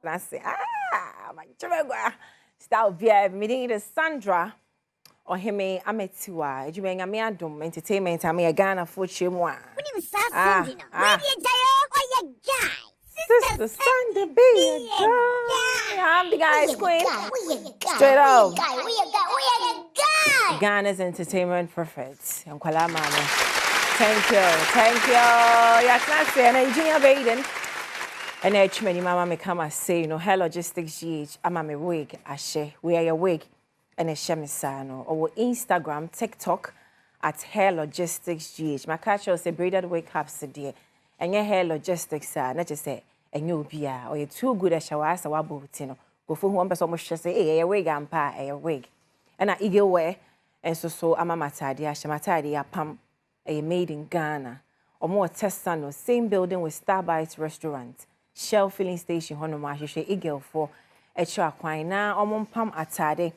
I say, my chumegwa. Start via meeting the Sandra or him. I'm a tiwa. You mean I'm Adom entertainment. I'm a Ghana for chimwa. Sister Sunday be I'm the guy's queen. Straight up. Ghana's entertainment perfect. I'm Kwala Mama. Thank you. Yeah, classy. And engineer Baden. And many mama me come and say, you know, Hair Logistics GH, I'm a wig, Ashe, we are your wig, and a shemisano, or Instagram, TikTok, at Hair Logistics GH. My catch say braided wig caps today, and your Hair Logistics, not just say, and you'll be or you're too good at showers, or wabutino. Go for one person, much say, hey, a wig, and pa, a wig. And I eager wear, and so I'm a matadi, a pump, a made in Ghana, or more testano, same building with Starbites restaurant. Shell filling station hono ma hwehwe eagle for echo akwan na omompam atade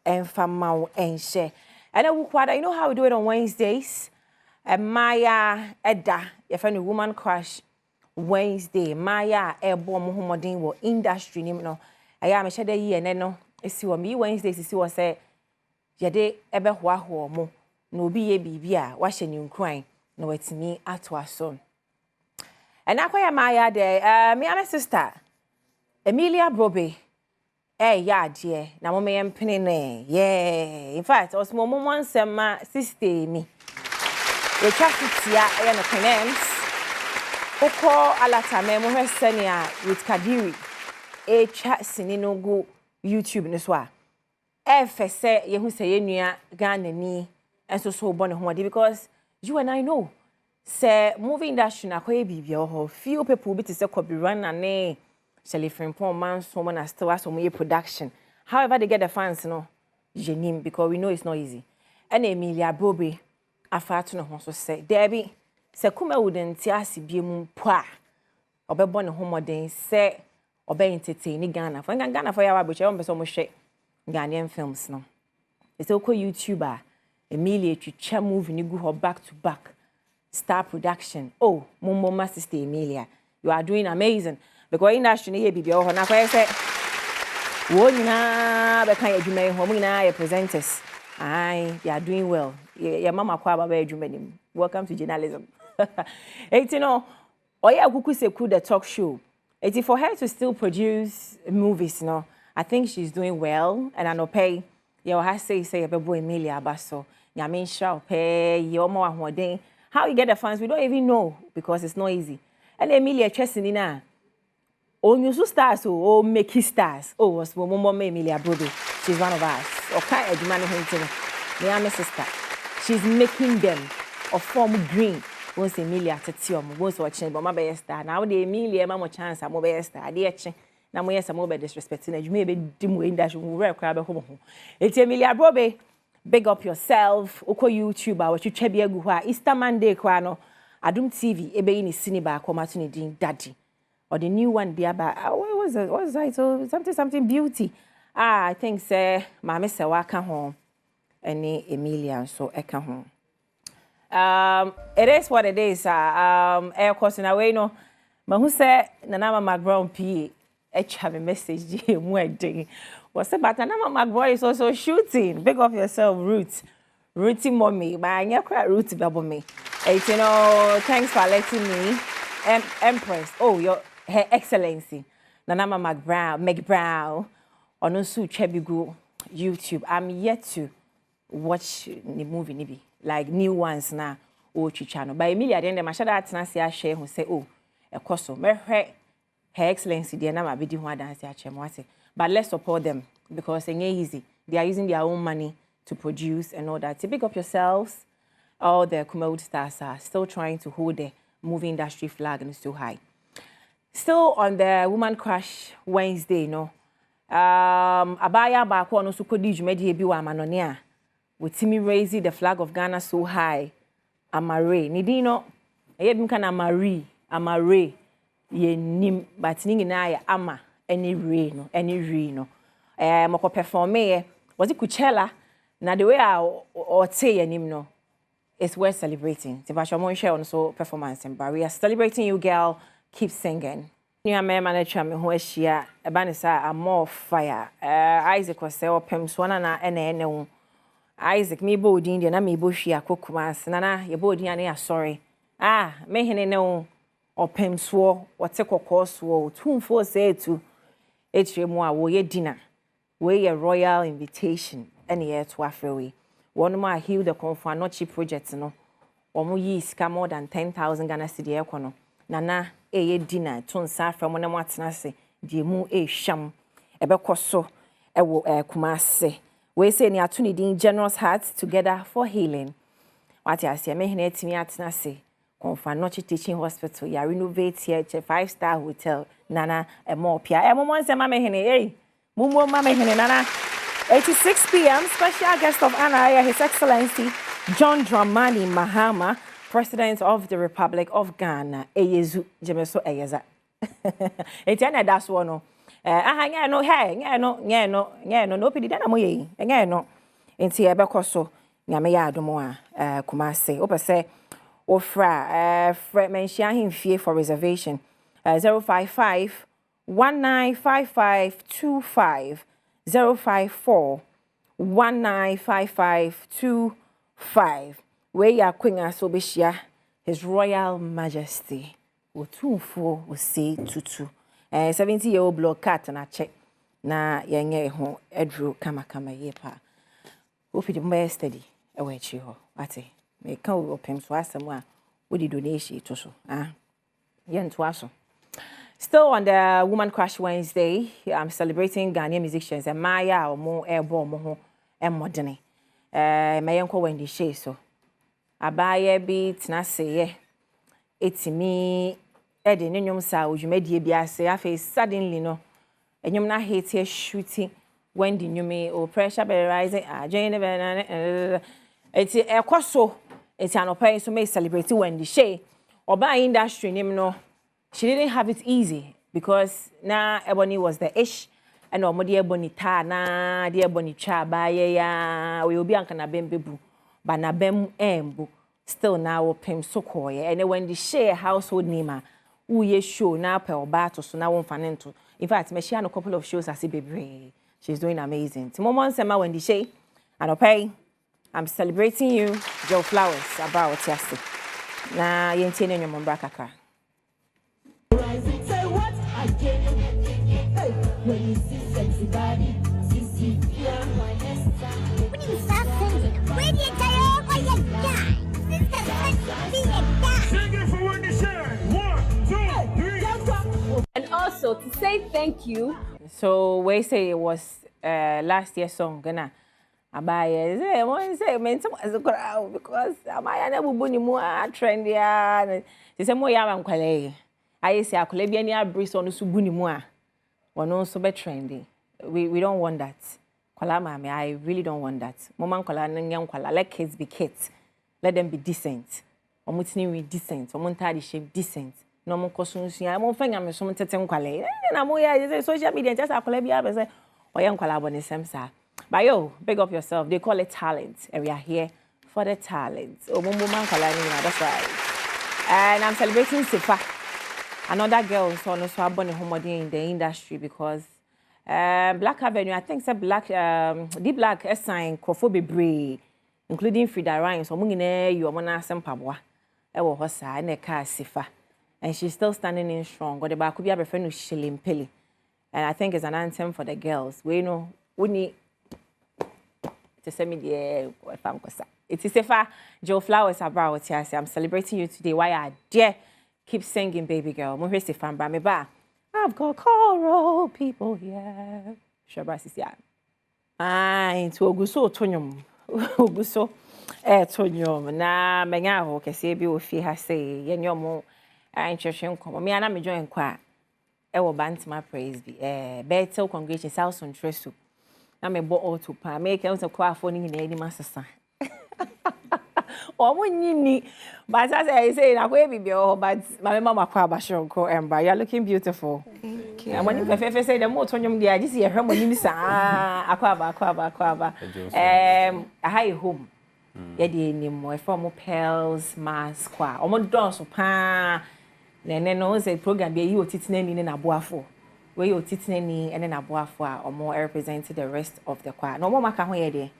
enfama enhye and wukwada you know how we do it on Wednesdays Maya Eda your friend woman crush Wednesday Maya ebo mo homodin wo industry nim no aya me hyede yi ene no esi wo me Wednesdays esi wo say yede ebe hoaho mo na obi ye bibia wa hye ni nkran na watimi ato aso. And I call Maya there. Me and my sister, Emelia Brobbey. Yeah, dear. Now, mommy, I'm pinning. Yeah. In fact, I was more once my sister me. We traffic here and a comments. Oko alata me mo hwesenia with Kadiri. E chat sinino go YouTube no so a. Efe say ye hu say enua Ghana ni enso so bo ne ho because you and I know. Say movie industry na koye bibia ho few people be to say copy run na ne Shelly Frimpong man someone as still as some production. However they get the fans no jenim because we know it's not easy. And Emelia Brobbey afatu no ho so say Debbie say kuma wouldn't tiasi biemu pa obebo ne homoden say obe entertain Ghana for Ghana for yawa boche on be so mo hwe Ghanaian films no. It's oko YouTuber Emelia twitwa movie ni go her back to back. Star production. Oh, my sister Emelia, you are doing amazing. Because industry ni bibi o na kwa say wo nyina be kan adwuma ho nyina ye presenters. Aye, you are doing well. Your mama kwa baba adwuma nim. Welcome to journalism. You know, oya kuku seku the talk show. It's for her to still produce movies, no. I think she's doing well and I know pay. You have say bebo Emelia abaso. Nyame nhra pay your mo ahoden. How you get the fans, we don't even know because it's not easy. And Emelia Chesinina, oh, new stars, oh, make stars. Oh, was Momo Emelia Brobbey. She's one of us. Okay, Edmani Hunting, my sister. She's making them of form green. Once Emelia Tetium, once watching, but my best star. Now the Emelia, Mamma chance, I'm my star. Dear Chin, now we have some more disrespecting. You may be dim in that you will crab home. It's Emelia Brobbey. Big up yourself. Oko YouTuber what you chebi egu hwa Easter Monday kwa no Adom TV ebe ni siniba kwa matu ni din daddy or the new one be about what was it so something beauty I think say mama se waka ho ene Emelia so eka ho it is what it is air course na we no mahu se nana mama ground p have a message mu edin. What's about Nana McBroy is also shooting. Big up yourself, Rooty mommy. But I never quite Rooty babo me. You know, thanks for letting me. Empress. Oh, Her Excellency. Nana Meg Brown. On also Chebigu YouTube. I'm yet to watch the movie nibi. Like new ones now. Oh, channel. But Emelia then my shadow at share who say, oh, a coso. Her Excellency, dear Nama Bidi Hua dance ya. But let's support them because it's easy. They are using their own money to produce and all that. To pick up yourselves, all the Kumaud stars are still trying to hold the movie industry flag and it's too high. Still on the Woman Crush Wednesday, no. Abaya Bako no Sukodi Jumedi Biwa Manonia with Timmy raising the flag of Ghana so high. Amare. Nidino, Ayebimkana Amare, ye nim, but Ningina Ama. Any rain, moko perform was it Coachella? Now the way I or say him no, it's worth celebrating. Tivasha Mon share on so performance and we are celebrating you, girl. Keep singing. New man manager me who is here, a banisa a more fire. Isaac was say opem swana and Isaac me body Indian and me bushy a cookmas, nana, your body and sorry. Ah, may he know opem swore, what take a course war, 2 4 say to H.M. wo ye dinner, we a royal invitation, any year to Afewe. One more heal the confirm not cheap projects no. Omo yi sika more than 10,000 Ghana cedi ekono. Nana ye dinner ton sa from when watena se die mu sham ebekoso ewo Kumase. We say ni atuni din generous hearts together for healing. What I say me hene timi atena se confirm not teaching hospital ya renovate here 5-star hotel nana e more pia e momo nse ma me hene eh mumo ma me hene nana 86 p.m. Special guest of honor, His Excellency John Dramani Mahama, President of the Republic of Ghana. Eyezu jemeso eyeza. Etiana that's one no. No hey, no pidi na moye. No. Enti ebekoso nyame ya adomo a Kumase. Opese ofra mention him fee for reservation. 055 195525 054 195525. Where ya Queen Asobishia, His Royal Majesty, Otunfo will say tutu. 70-year-old blood cat and a check. Na yange ho Edru kama yepa. Upi the more steady away chiho. Ate. Me can open so asama. Would you donation to so? Yen to aso. Still on the Woman Crush Wednesday, I'm celebrating Ghanaian musicians and Maya or more airborne more and modern. My uncle Wendy Shay so. Abaye beat na say it's me Eddie Nyum sa you made ye biase afa suddenly no. Enyum na hate here shooting Wendy Nyumi or pressure be rising Jane it's a kwaso it's an opera so may celebrate Wendy Shay or by industry name no. She didn't have it easy because na Ebony was the ish and no dear Ebony ta na dear Ebony cha ba ya we will be anka na bembebu ba na bem embu still now pem sokoye and when the share household name who ye show na per battle so now one fanento in fact me she had a couple of shows as baby she's doing amazing Timomon Sema when the Shay and okay I'm celebrating you Joe Flowers about yesterday na yentene nyom mbrakaka. Say what I get. Hey, when you see sexy body, see, yeah, my Esther. When you stop singing, where do you tell why you die? Sister, be a guy. Sing it for Wendy Shay. 1, 2, 3. And also to say thank you. So we say it was last year's song gonna abaye say one say men some as crowd because amaya na bubuni mu trendy and say mo ya bankwale. I say akole bia ni abris on so buni mu a wono so be trendy. We don't want that. Kwala mama, I really don't want that. Mama kwala nyam kwala let kids be kids. Let them be decent. Omutini we decent. Omuntadi shape decent. No mo kosunsu ya mo fanya me so mtete kwala. Na mo ya say social media just akole bia be say oya kwala boni semsa. But yo, big up yourself. They call it talent. And we are here for the talent. Oh, mama kwala ni that's right. And I'm celebrating Sefa. Another girl so also born in the industry because Black Avenue, I think said Black the Black sign Kofobe Bray, including Frida Ryan, so mungine you amona sempabwa. Ewo hosa na car Sefa. And she's still standing in strong. Got the back could be a friend with Shilimpili. And I think it's an anthem for the girls. We know we need to send me the it is Sefa Joe Flowers about here. I'm celebrating you today. Why I dare keep singing, baby girl. I've got coral people here. Shabasi ya. Into Oguso Tonyum. Oguso Tonyum. Na menya ho kese bi ofi ha say yenyomo introduction come. Me ana me join kwa. E wo bantima praise bi. Betel congregation South on Tresu. Na me bo auto pa. Me ke unse kwa afo ni na eni masasa. But as I say, but my mama Ember, you're looking beautiful. Thank you. And when you say the more Tonyum, I just hear her when you say, Aquaba. I high home. Yadi ni mo from pearls, mask, or more dance of pa. no say program be you titinani ne naboafo. Where you titinani and na naboafo or more represent the rest of the choir. No more maka ho ye de.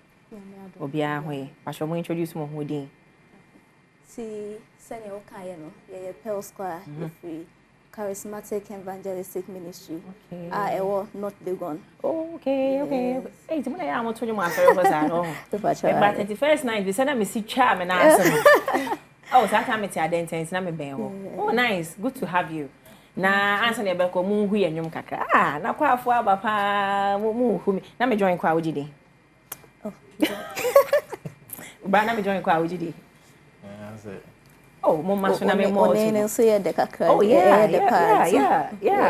Obia ho ye. Pastor mo introduce mo ho din. See, Senior Okayano, yeah, Pearl Square, free charismatic evangelistic ministry. Okay. I was not the gun. Oh, okay. Hey, tomorrow I want to you my favorite was but 31st night we said I see charm and answer. Oh, so I can't meet your identity na me ben. Oh, nice. Good to have you. Na answer na be ko mu hu yenwum kakra. Ah, na kwa afo aba pa mu hu mi. Na me join kwa ojide. Oh. Ba na me join kwa ojide. Oh, mama so na me mo. Oh, yeah.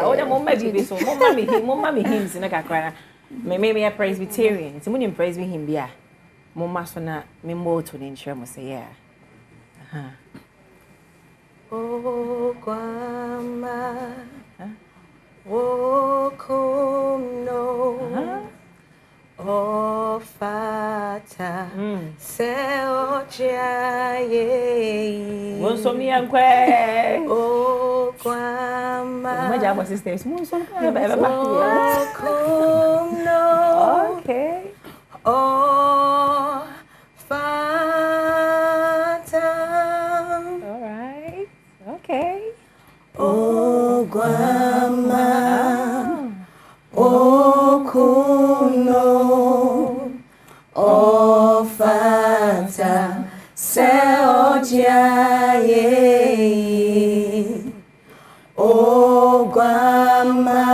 Oh, the mama bibi so. Mama me hymns na kakra. Me a Presbyterian. Ti munim Presbyterian bia. Mama so na me mo to ni nsure mo say yeah. Oh, Grandma. Oh, come no. Oh, Fata. Se ojaye. Monso mi ankwe. Oh, Grandma. My job sisters. Monso. Oh, come no. Okay. Oh, Fata. All right. Okay. Oh, Grandma. Oh, kuno. Oh, Fata. Se ojaye. Oh, Grandma.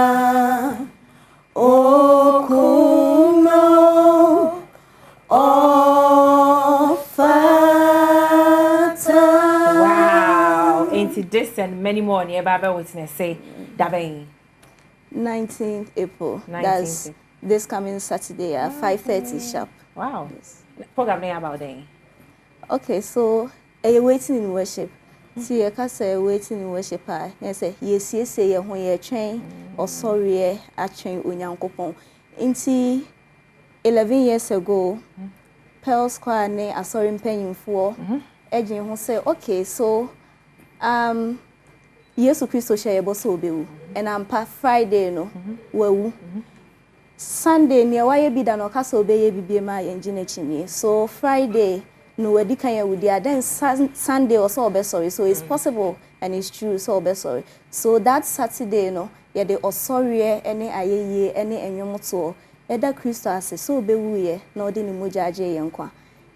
Oh, kuno. Oh, Fata. Wow. Into this and many more near Baba Witness say Dabain. 19th April. 19th. That's this coming Saturday at 5:30 sharp. Wow. Yes. Program name about day. Okay, so a waiting in worship. See, a casa waiting in worship. I say, yes, when you're trained or sorry, I train Unyankopon. Into 11 years ago, Pearl Square, I saw him paying for edging who say, okay, so, Yesu Christo share boso bewu and I'm pa Friday no wewu Sunday near why be done okaso obeye bibie ma engine chini so Friday no wedi kan ya wudi then Sunday also obe sorry so it's possible and it's true so obe sorry so that Saturday no ye de osori ene ayeye ene enwomoto eda Christo ase so obewu ye na odi ni moja age ye nkwa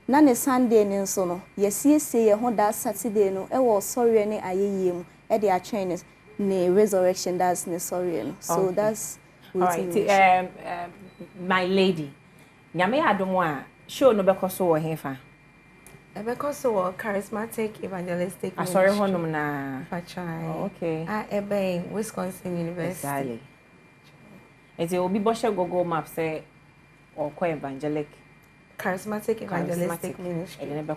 na ne Sunday ni nso no yesiesie ye ho that Saturday no e wo osori ene ayeye mu e dey train ne resurrection that's ne sorry so okay. That's all right. My lady nyame Adom a show no bekoso wo hefa e bekoso wo charismatic evangelistic sorry honum na pachai okay ebe Wisconsin University exactly eti obi bo she Google map say or evangelic charismatic evangelistic ministry. I never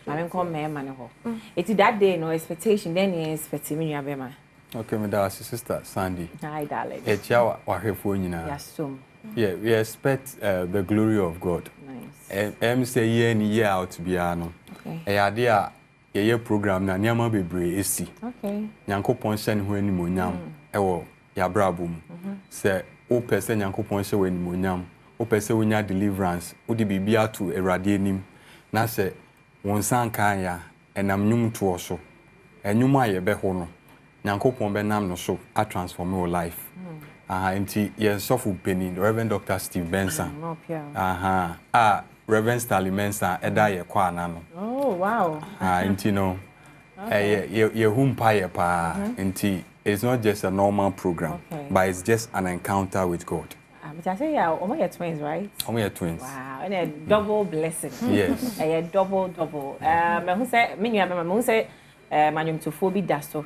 I come me man ho. It's that day no expectation then you expect me ya bema. Okay, my darling sister Sandy. Hi darling. Echa wa hefo nyina. Yes, yeah, we expect the glory of God. Nice. Say year in year out bia no. Okay. Ade a ye program na niam bebre esi. Okay. Nyankopon hye ne ho animonyam ewo ya brabo mu. Say o person Nyankopon hye wo animonyam. Opese wonya deliverance odi bibia to erade anim na se won san kan ya enam nyum to so enyum aye be ho no Nyankopon be nam no so a transform your life enti ye sofu Penny Reverend Dr. Steve Benson Reverend Stanley Mensa eda ye kwa na no oh wow enti no ye humpa ye pa enti it's not just a normal program but it's just an encounter with God. But I say, yeah, your twins, right? Your twins. Wow, and a double blessing. Yes. A double. Who say, many of them, who say, manum to phobia dasto.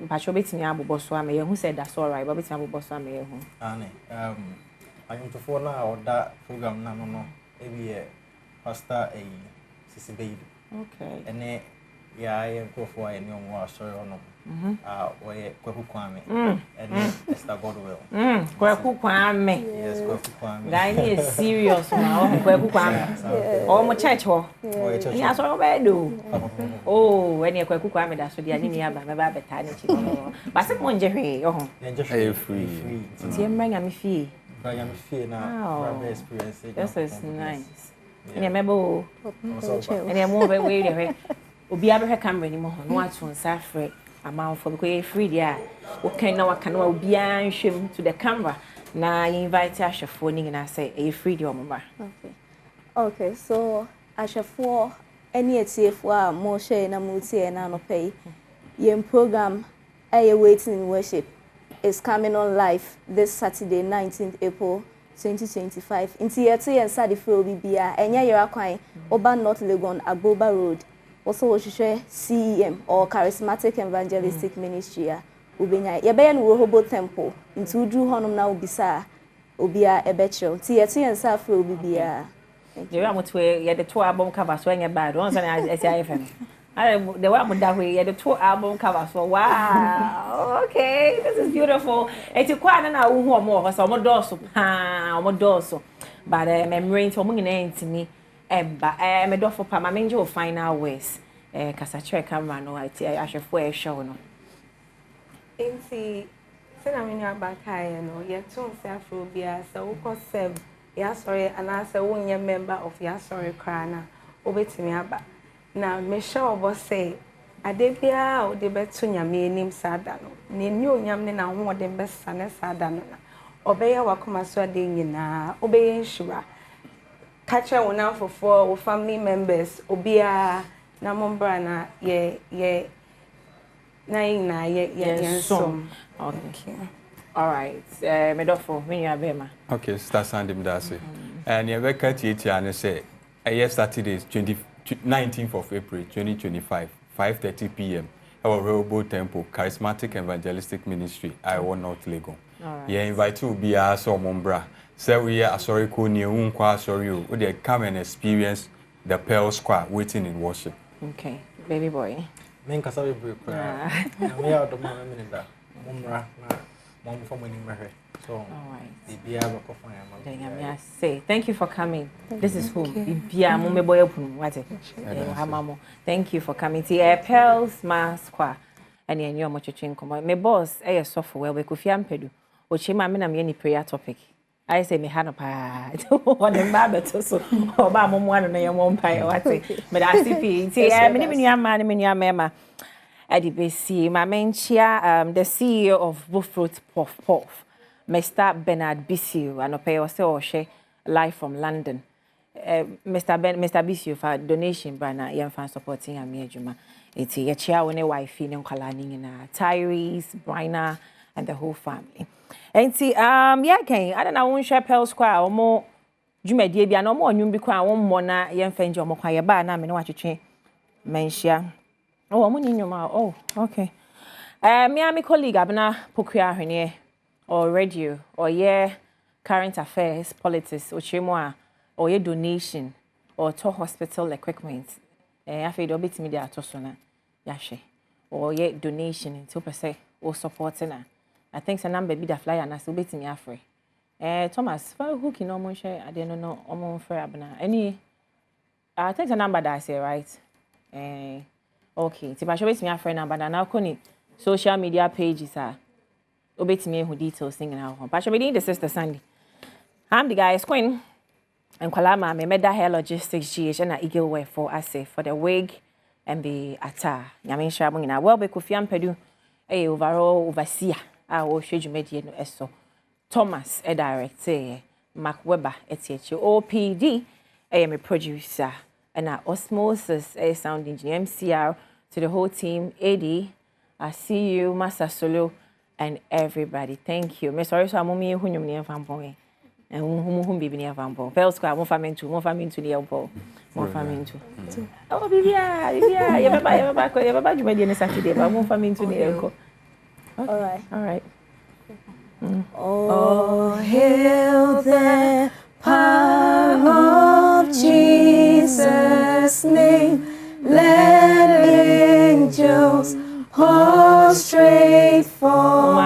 Pachobit me abu boswame, who said that's all right, but it's abu boswame. Anne, I'm to follow or that program, no, maybe a pastor a sissy baby. Okay. And Yeah, I am go for any more sorry or no. Where Kwaku Kwame and Esther Godwell. Kwaku Kwame. Yes, Kwaku Kwame. Guy is serious now. Kwaku Kwame. Oh, my church. Yeah, so bad do. Oh, when you Kwaku Kwame, that's what the enemy my baby tiny. But some one Jerry, oh, free. Tim bring a fee. I am free now. Experience. This is nice. And I remember, and I'm more away. Obi abe camera anymore. No one to suffer amount for because free there. Okay, now I can obi an to the camera. Na invite Ashafo ni na say e free the omba. Okay, so Ashafo any etiefo a mo share na mo tie na no pay. Yem program aye waiting in worship is coming on live this Saturday 19th April 2025. Inti yeto yen sade fro bibia enya yera kwan Oba North Legon Agboba Road. Also CEM or Charismatic Evangelistic Ministry. Ubenya yebeye no Rehoboth Temple into Drew honum na obisa obia ebecho ti yeto yen sa fro bibia. You am to ye the 2 album cover so enya bad one say SIFM. The way I'm that way the 2 album cover so wow. Okay, this is beautiful. Eti kwa na wo ho mo so mo do so pa mo do so but memory to mo nyina ntimi Eba me do for pa ma menje o final words kasa chere camera no ati ahwefo e show no Inti se na menu abakaye no ye tun se afro bia se wo ko serve ya sorry ana se wo nye member of ya sorry krana obetimi aba na me show obo say ade bia o de beto nyame enim sada no ne ni onyam ne na ho de besa ne sada no na obeye wakoma so ade nyina obeye nhura catch one for family members obia na mombra na ye some. Okay. All right. Medofo when you abema. Okay, start Sunday Dasi. And you wake at it and say Saturday 19th of April 2025 5:30 p.m. Our Rehoboth Temple Charismatic Evangelistic Ministry I1 North Legon. You invite you be a so mombra. Say we are sorry ko ni unkwa sorry o they come and experience the Pearl Square waiting in worship. Okay, baby boy. Men kasa we break. Me out of my minute mumra na mom for money marry. So all right. Bibia go for am. Say thank you for coming. This is home. Bibia mo me boy opun wate. Hamamo. Thank you for coming to Pearl Square. And you know much chinko. My boss software we Kofi Ampedu. Ochima me na me any prayer topic. I say me hano pa on the babeto so oba mo mo ano na ye mo mpa wate me da CP ti me ni ama me ni ama edi besi ma menchia the CEO of Buffruit Puff Puff Mr. Bernard Bisiu anope o se o hwe live from London Mr. Bisiu for donation brana ye fan supporting am adwuma eti ye chia wo ne wife ne nkwala ni nyina Tyrese Brina and the whole family. And see, yeah, okay. I don't know. One share Pearl Square or more. Jumedi bia no more. Nyum bi kwa one more na yen fenje omo kwa ye ba na me no watwetwe menhia. Oh, omo ni nyuma. Oh, okay. Me and my colleague abna pokua hwene or radio or yeah current affairs, politics, or chemo or ye donation or to hospital equipment. Afi do betimi dia to so na yahwe. Or ye donation to per se or supporting na. I think the number be the flyer na so betimi afre. Thomas, who can no share I don't know omo free abna. Any I think the number that I say right. Okay, ti ba show betimi afre number na koni social media pages are obetimi who details singing out. But show me the sister Sandy. I'm the guy Queen and Kwalama me meda hair logistics GH na eagle wear for assay for the wig and the attire. Nyame sha mo nyina well be Kofi Ampedu overall overseer. Our schedule media no eso Thomas a director Mark Weber etiechi OPD me producer and Osmosis a sound engineer MCR to the whole team AD I see you Master Solo and everybody thank you me sorry so amomi hunyum ne fampo and hum bibi ne fampo Pearl Square mo famintu ne elbo mo famintu oh bibia ye baba jumedi ne Saturday ba mo famintu ne elko. Okay. All right. Oh, hail the power of Jesus' name. Let it prostrate for